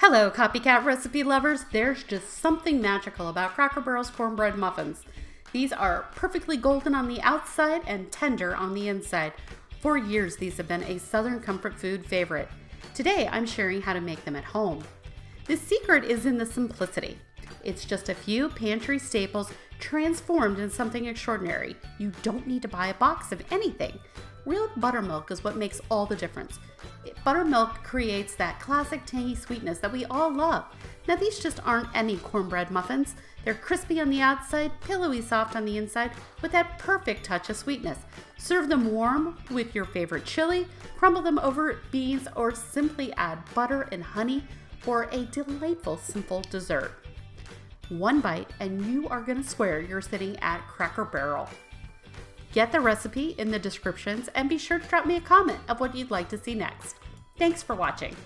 Hello, Copycat recipe lovers. There's just something magical about Cracker Barrel's cornbread muffins. These are perfectly golden on the outside and tender on the inside. For years, these have been a Southern comfort food favorite. Today, I'm sharing how to make them at home. The secret is in the simplicity. It's just a few pantry staples transformed into something extraordinary. You don't need to buy a box of anything. Real buttermilk is what makes all the difference. Buttermilk creates that classic tangy sweetness that we all love. Now these just aren't any cornbread muffins. They're crispy on the outside, pillowy soft on the inside, with that perfect touch of sweetness. Serve them warm with your favorite chili, crumble them over beans, or simply add butter and honey for a delightful simple dessert. One bite and you are going to swear you're sitting at Cracker Barrel. Get the recipe in the descriptions and be sure to drop me a comment of what you'd like to see next. Thanks for watching.